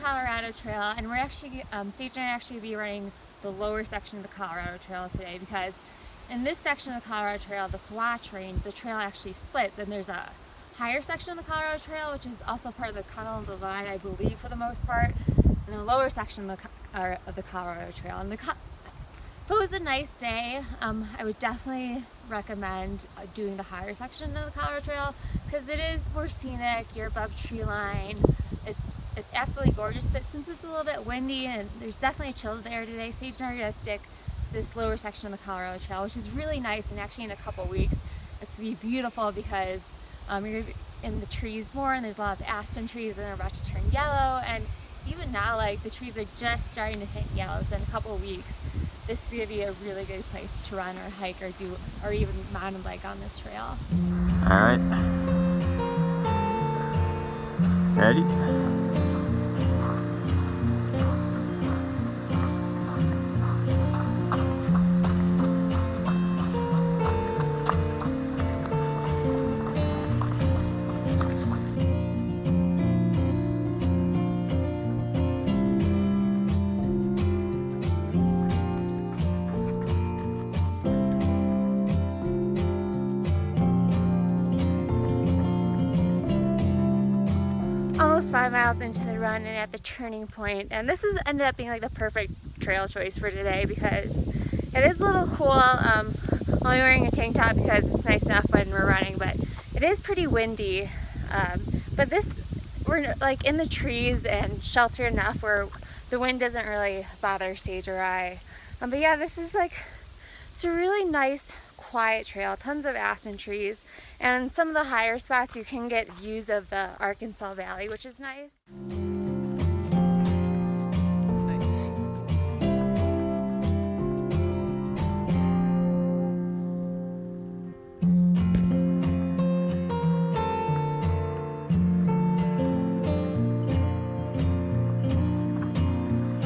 Colorado Trail, and we're actually, Sage and I actually be running the lower section of the Colorado Trail today, because in this section of the Colorado Trail, the Swatch range, the trail actually splits, and there's a higher section of the Colorado Trail, which is also part of the Continental Divide, I believe, for the most part, and the lower section of the Colorado Trail. And if it was a nice day, I would definitely recommend doing the higher section of the Colorado Trail, because it is more scenic. You're above tree line. It's absolutely gorgeous, but since it's a little bit windy and there's definitely a chill there today, Sage and I are going to stick this lower section of the Colorado Trail, which is really nice. And actually in a couple weeks it's going to be beautiful, because you're in the trees more, and there's a lot of aspen trees and they're about to turn yellow, and even now, like, the trees are just starting to hit yellow. So in a couple of weeks this is going to be a really good place to run or hike or even mountain bike on this trail. Alright, ready? Almost 5 miles into the run and at the turning point, and this has ended up being like the perfect trail choice for today, because it is a little cool. I'm only wearing a tank top because it's nice enough when we're running, but it is pretty windy. But we're like in the trees and sheltered enough where the wind doesn't really bother Sage or I. But yeah, this is it's a really nice quiet trail, tons of aspen trees, and some of the higher spots you can get views of the Arkansas Valley, which is nice.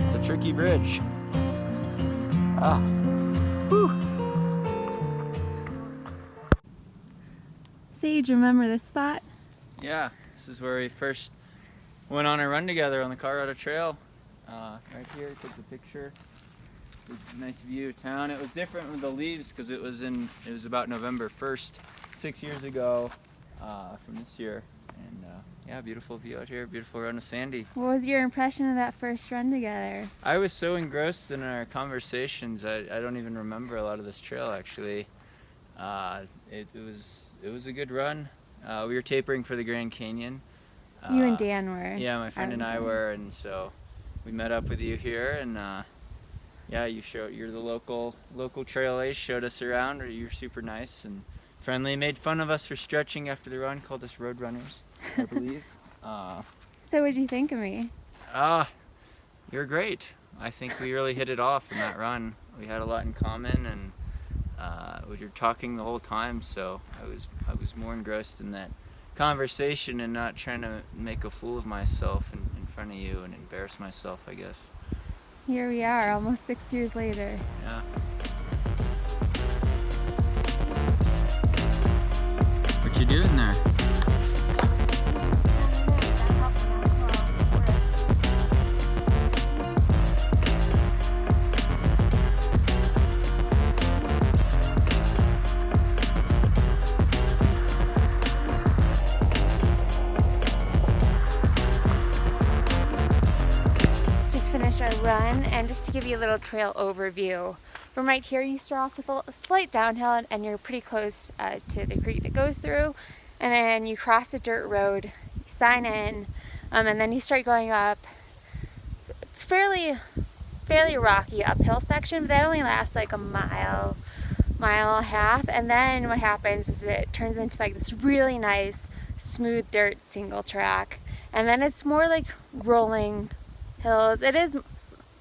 It's a tricky bridge. Ah. Whew. Sage, remember this spot? Yeah, this is where we first went on a run together on the Colorado Trail. Right here, took the picture. Nice view of town. It was different with the leaves because it was about November 1st, 6 years ago from this year. And yeah, beautiful view out here, beautiful run with Sandy. What was your impression of that first run together? I was so engrossed in our conversations, I don't even remember a lot of this trail actually. It was a good run. We were tapering for the Grand Canyon. You and Dan were. Yeah, my friend and I were, and so we met up with you here, and yeah, you're the local trail ace, showed us around. You're super nice and friendly. Made fun of us for stretching after the run, called us road runners, I believe. So what'd you think of me? You're great. I think we really hit it off in that run. We had a lot in common, and we were talking the whole time, so I was more engrossed in that conversation and not trying to make a fool of myself in front of you and embarrass myself, I guess. Here we are, almost 6 years later. Yeah. What you doing there? Finished our run, and just to give you a little trail overview, from right here you start off with a slight downhill, and you're pretty close to the creek that goes through, and then you cross a dirt road, you sign in, and then you start going up. It's fairly rocky uphill section, but that only lasts like a mile and a half, and then what happens is it turns into like this really nice smooth dirt single track, and then it's more like rolling hills. It is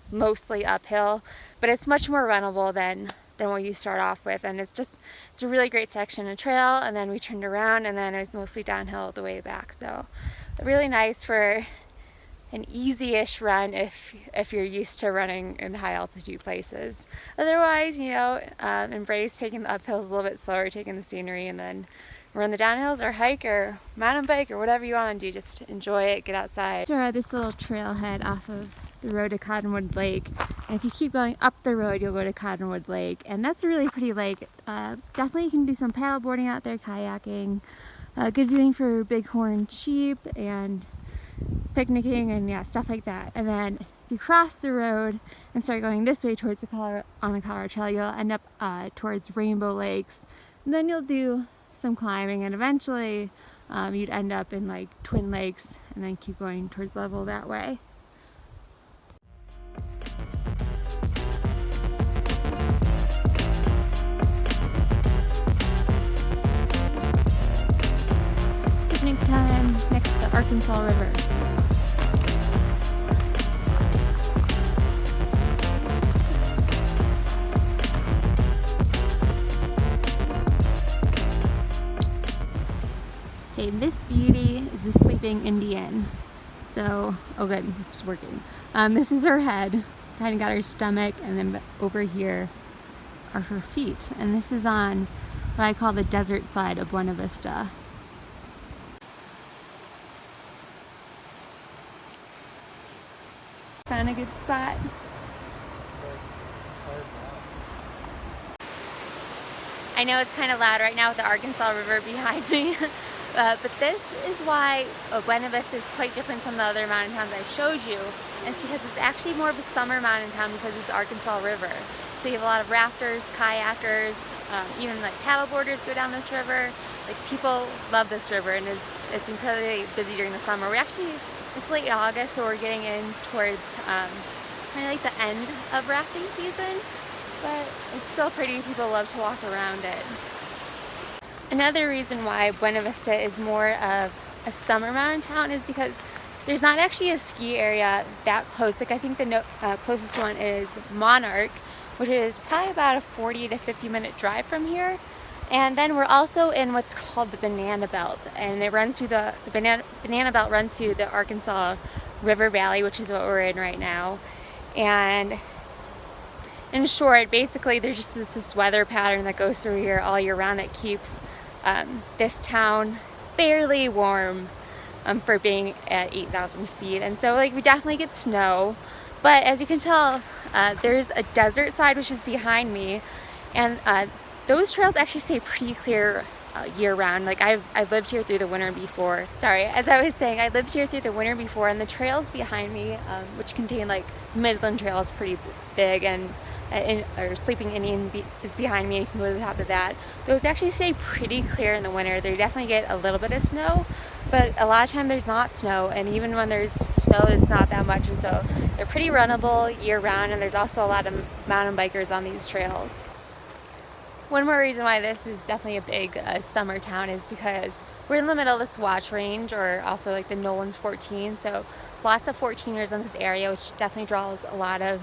mostly uphill, but it's much more runnable than what you start off with, and it's a really great section of trail. And then we turned around, and then it was mostly downhill the way back, so really nice for an easy-ish run if you're used to running in high altitude places. Otherwise, embrace taking the uphills a little bit slower, taking the scenery, and then run the downhills or hike or mountain bike or whatever you want to do. Just enjoy it, get outside. So this little trailhead off of the road to Cottonwood Lake, and if you keep going up the road you'll go to Cottonwood Lake, and that's a really pretty lake. Definitely you can do some paddle boarding out there, kayaking, good viewing for bighorn sheep and picnicking and yeah, stuff like that. And then if you cross the road and start going this way towards the Colorado Trail, you'll end up towards Rainbow Lakes, and then you'll do some climbing, and eventually you'd end up in like Twin Lakes and then keep going towards Level that way. Picnic time next to the Arkansas River. Okay, this beauty is the sleeping Indian. So, oh good, this is working. This is her head, kind of got her stomach, and then over here are her feet. And this is on what I call the desert side of Buena Vista. Found a good spot. I know it's kind of loud right now with the Arkansas River behind me, but this is why Buena Vista is quite different from the other mountain towns I showed you. And it's because it's actually more of a summer mountain town because it's the Arkansas River. So you have a lot of rafters, kayakers, even like paddleboarders go down this river. Like people love this river, and it's incredibly busy during the summer. It's late August, so we're getting in towards kind of like the end of rafting season. But it's still pretty. People love to walk around it. Another reason why Buena Vista is more of a summer mountain town is because there's not actually a ski area that close. Like I think the closest one is Monarch, which is probably about a 40 to 50 minute drive from here. And then we're also in what's called the Banana Belt, and it runs through the Banana Belt runs through the Arkansas River Valley, which is what we're in right now. And in short, basically there's just this weather pattern that goes through here all year round that keeps this town fairly warm for being at 8,000 feet. And so like we definitely get snow, but as you can tell, there's a desert side which is behind me, and those trails actually stay pretty clear year round. Like I've lived here through the winter before. Sorry, as I was saying, I lived here through the winter before, and the trails behind me, which contain like Midland Trail is pretty big, and or Sleeping Indian is behind me. You can go to the top of that. Those actually stay pretty clear in the winter. They definitely get a little bit of snow, but a lot of time there's not snow, and even when there's snow, it's not that much, and so they're pretty runnable year round. And there's also a lot of mountain bikers on these trails. One more reason why this is definitely a big summer town is because we're in the middle of this watch range, or also like the Nolan's 14. So lots of 14ers in this area, which definitely draws a lot of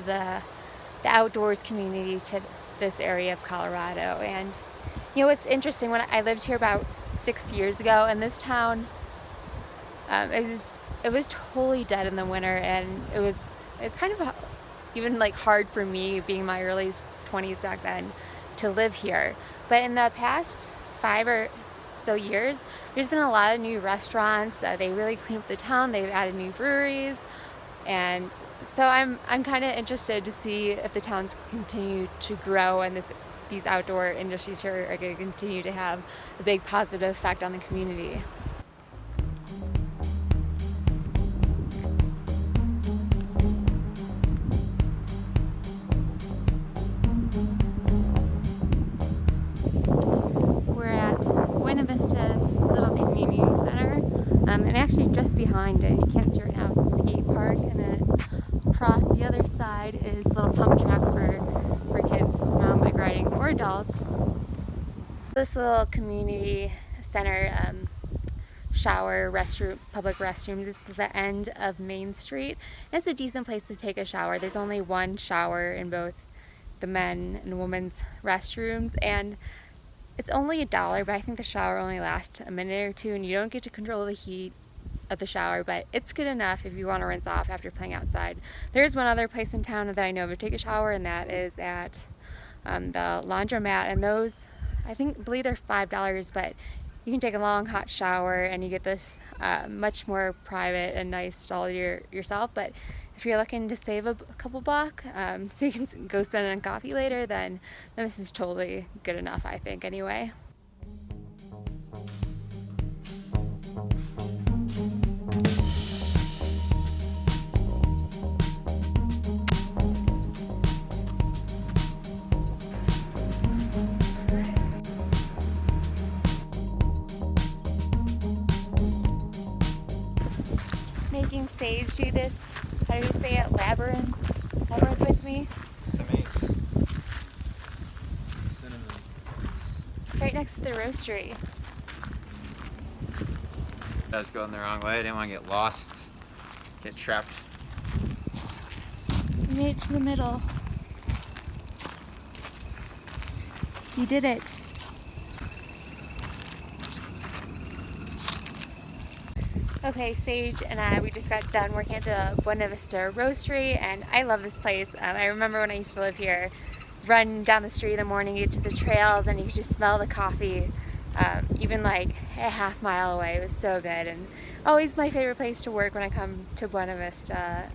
the outdoors community to this area of Colorado. And you know, it's interesting, when I lived here about 6 years ago, and this town, it was totally dead in the winter, and it's kind of even like hard for me, being in my early 20s back then, to live here. But in the past 5 or so years, there's been a lot of new restaurants. They really cleaned up the town. They've added new breweries, and so I'm kind of interested to see if the towns continue to grow, and these outdoor industries here are going to continue to have a big positive effect on the community. Buena Vista's little community center, and actually just behind it, you can't see right now, is a skate park, and then across the other side is a little pump track for kids, mountain bike riding, or adults. This little community center shower, restroom, public restrooms is at the end of Main Street. And it's a decent place to take a shower. There's only one shower in both the men and women's restrooms, and it's only $1, but I think the shower only lasts a minute or two, and you don't get to control the heat of the shower, but it's good enough if you want to rinse off after playing outside. There's one other place in town that I know of to take a shower, and that is at the laundromat, and those I believe they're $5, but you can take a long hot shower and you get this much more private and nice stall yourself. But if you're looking to save a couple bucks so you can go spend it on coffee later, then this is totally good enough, I think, anyway. Making Sage do this, how do you say it, labyrinth with me. It's a maze. It's a cinnamon. It's right next to the roastery. I was going the wrong way. I didn't want to get lost, get trapped. You made it to the middle. You did it. Okay, Sage and I, we just got done working at the Buena Vista Roastery, and I love this place. I remember when I used to live here, run down the street in the morning, get to the trails, and you could just smell the coffee, even like a half-mile away. It was so good, and always my favorite place to work when I come to Buena Vista.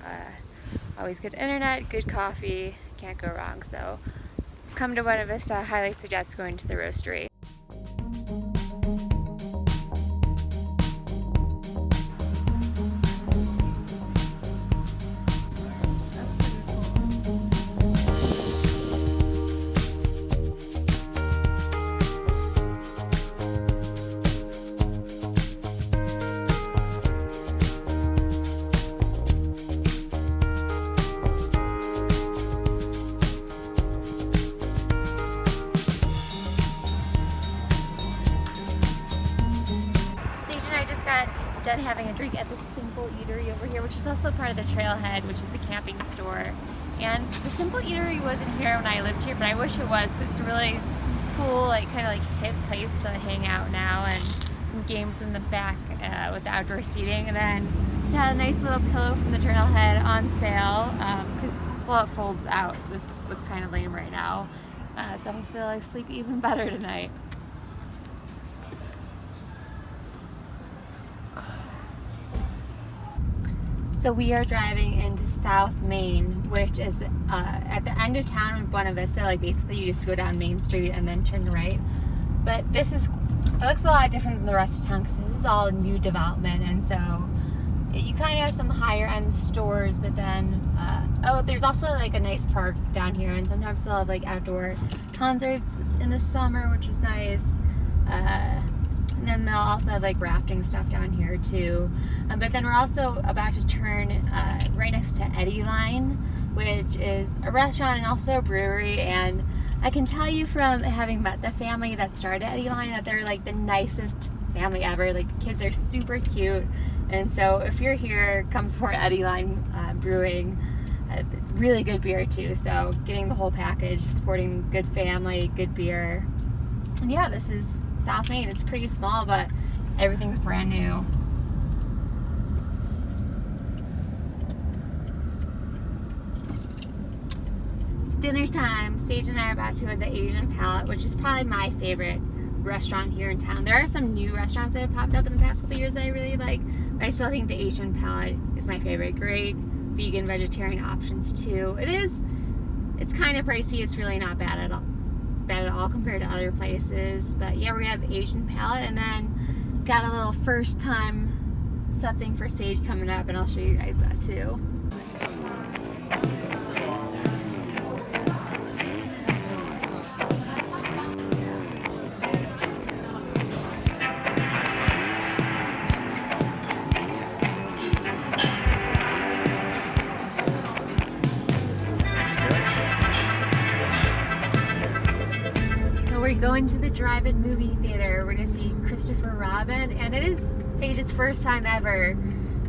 Always good internet, good coffee, can't go wrong. So come to Buena Vista, I highly suggest going to the Roastery. Done having a drink at the Simple Eatery over here, which is also part of the Trailhead, which is a camping store. And the Simple Eatery wasn't here when I lived here, but I wish it was. So it's a really cool, like kind of like hip place to hang out now, and some games in the back with the outdoor seating. And then yeah, a nice little pillow from the Trailhead on sale because well, it folds out. This looks kind of lame right now, so hopefully I'll sleep even better tonight. So we are driving into South Main, which is at the end of town in Buena Vista. Like basically you just go down Main Street and then turn right. But it looks a lot different than the rest of town because this is all new development, and so you kind of have some higher end stores, but then there's also like a nice park down here, and sometimes they'll have like outdoor concerts in the summer, which is nice. And then they'll also have like rafting stuff down here too. But then we're also about to turn right next to Eddie Line, which is a restaurant and also a brewery. And I can tell you from having met the family that started Eddie Line that they're like the nicest family ever. Like the kids are super cute. And so if you're here, come support Eddie Line Brewing. Really good beer too. So getting the whole package, supporting good family, good beer. And yeah, this is South Main. It's pretty small, but everything's brand new. It's dinner time. Sage and I are about to go to the Asian Palette, which is probably my favorite restaurant here in town. There are some new restaurants that have popped up in the past couple years that I really like, but I still think the Asian Palette is my favorite. Great vegan, vegetarian options too. It's kind of pricey. It's really not bad at all compared to other places. But yeah, we have Asian Palette, and then got a little first time something for Sage coming up, and I'll show you guys that too. We're going to the drive-in movie theater. We're going to see Christopher Robin, and it is Sage's first time ever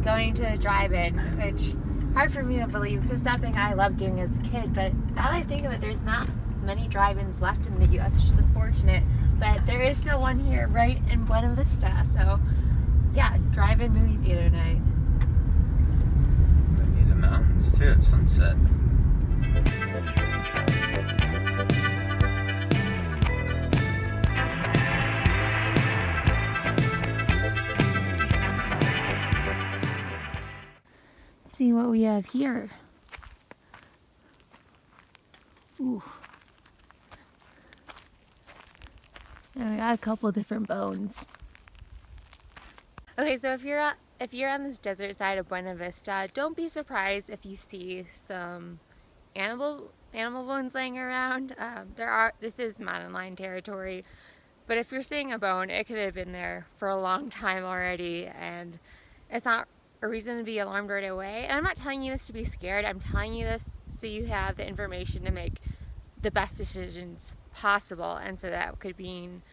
going to a drive-in, which hard for me to believe because it's something I loved doing as a kid. But now that I think of it, there's not many drive-ins left in the U.S., which is unfortunate. But there is still one here right in Buena Vista. So yeah, drive-in movie theater night. Maybe the mountains too at sunset. see what we have here. Ooh. And we got a couple different bones. Okay, so if you're on this desert side of Buena Vista, don't be surprised if you see some animal bones laying around. This is mountain lion territory, but if you're seeing a bone, it could have been there for a long time already, and it's not a reason to be alarmed right away. And I'm not telling you this to be scared. I'm telling you this so you have the information to make the best decisions possible. And so that could mean,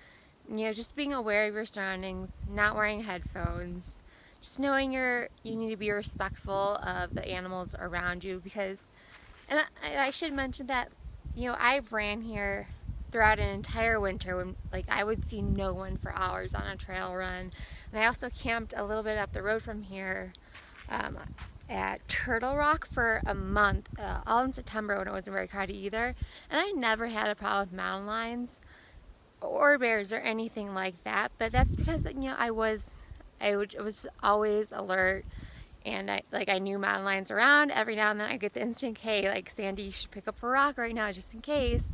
just being aware of your surroundings, not wearing headphones, just knowing you need to be respectful of the animals around you, because, and I should mention that, I've ran here throughout an entire winter when I would see no one for hours on a trail run. And I also camped a little bit up the road from here at Turtle Rock for a month, all in September when it wasn't very crowded either. And I never had a problem with mountain lions or bears or anything like that. But that's because I was always alert, and I knew mountain lions around. Every now and then I get the instinct, hey, Sandy, you should pick up a rock right now just in case.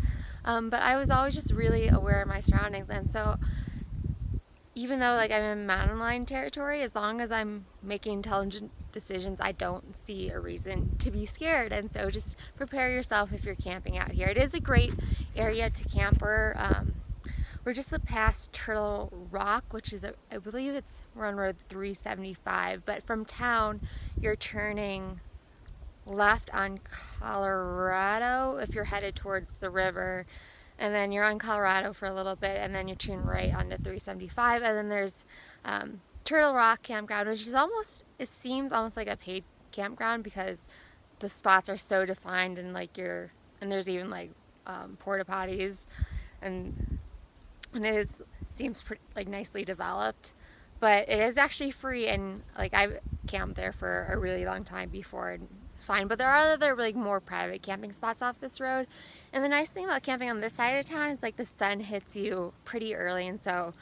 But I was always just really aware of my surroundings, and so even though I'm in mountain lion territory, as long as I'm making intelligent decisions, I don't see a reason to be scared. And so just prepare yourself if you're camping out here. It is a great area to camper. We're just past Turtle Rock, which is, I believe we're on Road 375, but from town, you're turning left on Colorado if you're headed towards the river, and then you're on Colorado for a little bit, and then you turn right onto 375, and then there's Turtle Rock Campground, which is it seems almost like a paid campground because the spots are so defined, and and there's even porta potties, and it seems pretty nicely developed. But it is actually free, and I've camped there for a really long time before, and it's fine. But there are other more private camping spots off this road. And the nice thing about camping on this side of town is the sun hits you pretty early, and so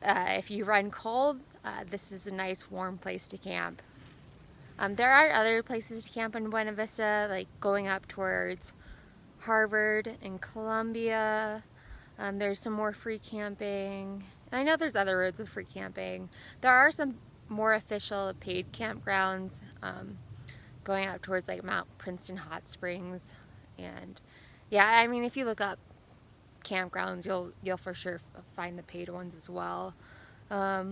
if you run cold, this is a nice warm place to camp. There are other places to camp in Buena Vista, going up towards Harvard and Columbia. There's some more free camping. And I know there's other roads with free camping. There are some more official paid campgrounds going out towards Mount Princeton Hot Springs. And yeah, if you look up campgrounds, you'll for sure find the paid ones as well. But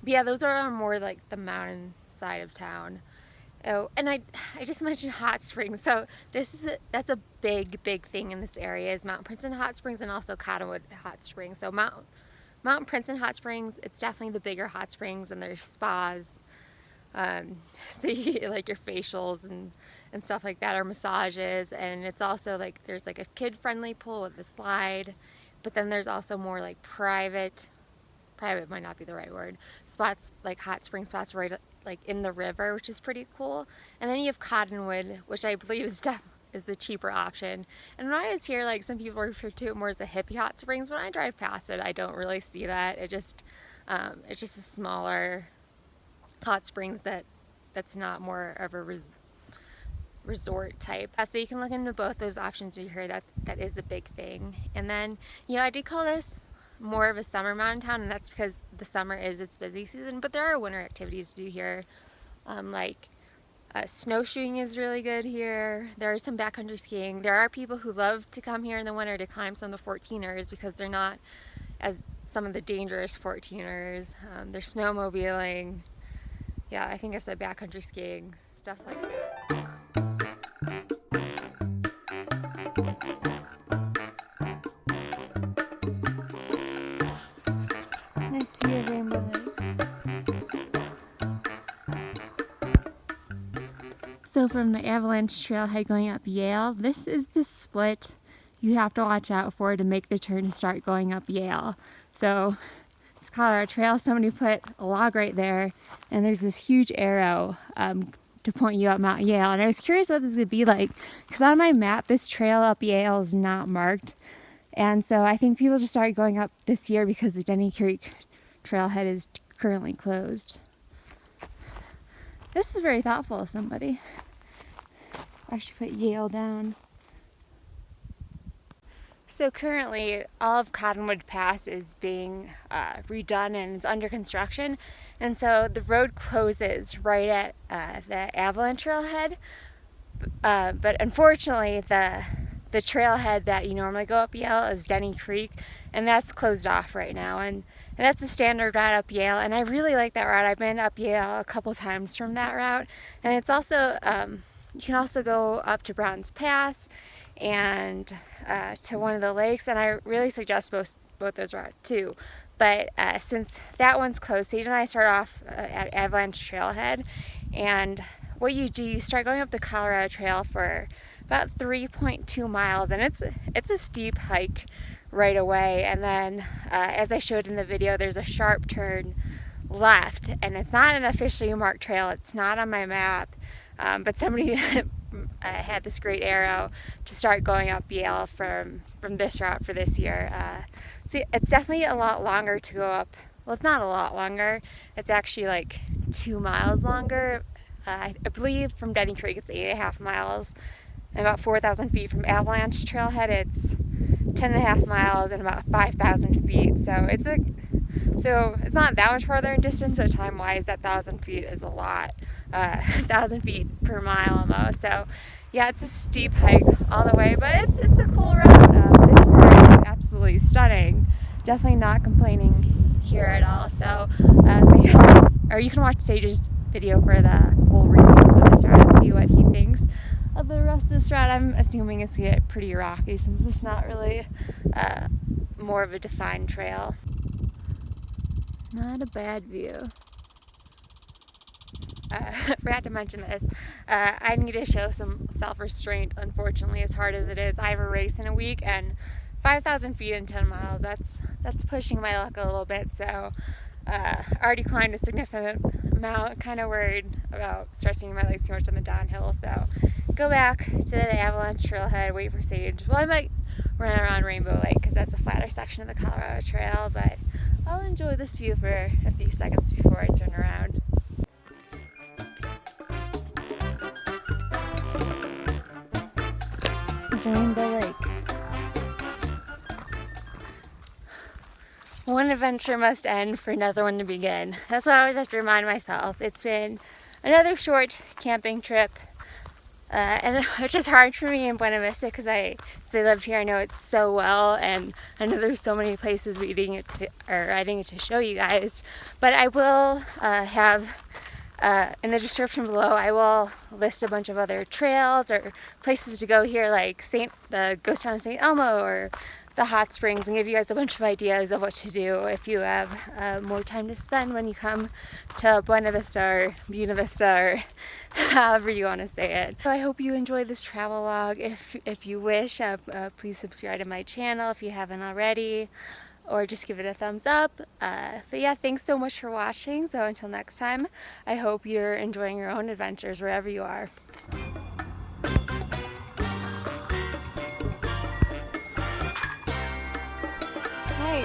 yeah, those are more the mountain side of town. Oh, and I just mentioned hot springs. So that's a big thing in this area is Mount Princeton Hot Springs and also Cottonwood Hot Springs. So Mount Princeton Hot Springs, it's definitely the bigger hot springs, and there's spas. So you get your facials and stuff like that, or massages, and it's also there's a kid-friendly pool with a slide, but then there's also more private might not be the right word, spots, hot spring spots right in the river, which is pretty cool. And then you have Cottonwood, which I believe is the cheaper option. And when I was here, some people refer to it more as the hippie hot springs. When I drive past it, I don't really see that. It's just a smaller hot springs that's not more of a resort type. So you can look into both those options. You hear that is a big thing. And then I did call this more of a summer mountain town, and that's because the summer is its busy season, but there are winter activities to do here. Snowshoeing is really good here. There is some backcountry skiing. There are people who love to come here in the winter to climb some of the 14ers because they're not as some of the dangerous 14ers. There's snowmobiling. Yeah, I think it's the backcountry skiing, stuff like that. Nice view of Rainbow Lake. So from the Avalanche Trailhead going up Yale, this is the split you have to watch out for to make the turn to start going up Yale. So it's Colorado Trail, somebody put a log right there, and there's this huge arrow to point you up Mount Yale. And I was curious what this would be like, because on my map, this trail up Yale is not marked. And so I think people just started going up this year because the Denny Creek Trailhead is currently closed. This is very thoughtful of somebody. I should put Yale down. So currently, all of Cottonwood Pass is being redone and it's under construction. And so the road closes right at the avalanche trailhead. But unfortunately, the trailhead that you normally go up Yale is Denny Creek, and that's closed off right now. And that's a standard route up Yale, and I really like that route. I've been up Yale a couple times from that route, and it's also you can also go up to Browns Pass and to one of the lakes, and I really suggest both those routes too. But since that one's closed, Sage and I start off at Avalanche Trailhead, and what you do, you start going up the Colorado Trail for about 3.2 miles, and it's a steep hike right away. And then, as I showed in the video, there's a sharp turn left, and it's not an officially marked trail. It's not on my map, but somebody had this great arrow to start going up Yale from this route for this year. So it's definitely a lot longer to go up. Well, it's not a lot longer. It's actually like 2 miles longer. I believe from Denny Creek it's 8.5 miles, and about 4,000 feet from Avalanche Trailhead it's 10.5 miles and about 5,000 feet. So it's not that much farther in distance, but time-wise, that 1,000 feet is a lot. 1,000 feet per mile almost. So yeah, it's a steep hike all the way, but it's a cool route. This part is absolutely stunning. Definitely not complaining here at all. So you can watch Sage's video for the full review of this route and see what he thinks of the rest of this route. I'm assuming it's gonna get pretty rocky since it's not really more of a defined trail. Not a bad view. Forgot to mention this. I need to show some self-restraint, unfortunately, as hard as it is. I have a race in a week, and 5,000 feet in 10 miles, that's pushing my luck a little bit. So I already climbed a significant amount, kind of worried about stressing my legs too much on the downhill. So go back to the Avalanche Trailhead, wait for Sage. Well, I might run around Rainbow Lake because that's a flatter section of the Colorado Trail, but I'll enjoy this view for a few seconds before I turn around. It's Rainbow Lake. One adventure must end for another one to begin. That's what I always have to remind myself. It's been another short camping trip, and which is hard for me in Buena Vista because I lived here. I know it so well, and I know there's so many places I didn't get to show you guys. But I will have in the description below, I will list a bunch of other trails or places to go here, like the ghost town of St. Elmo or the hot springs, and give you guys a bunch of ideas of what to do if you have more time to spend when you come to Buena Vista or Buena Vista or however you want to say it. So I hope you enjoyed this travel log. If you wish, please subscribe to my channel if you haven't already, or just give it a thumbs up. But yeah, thanks so much for watching. So until next time, I hope you're enjoying your own adventures wherever you are. Hey.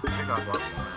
I got one.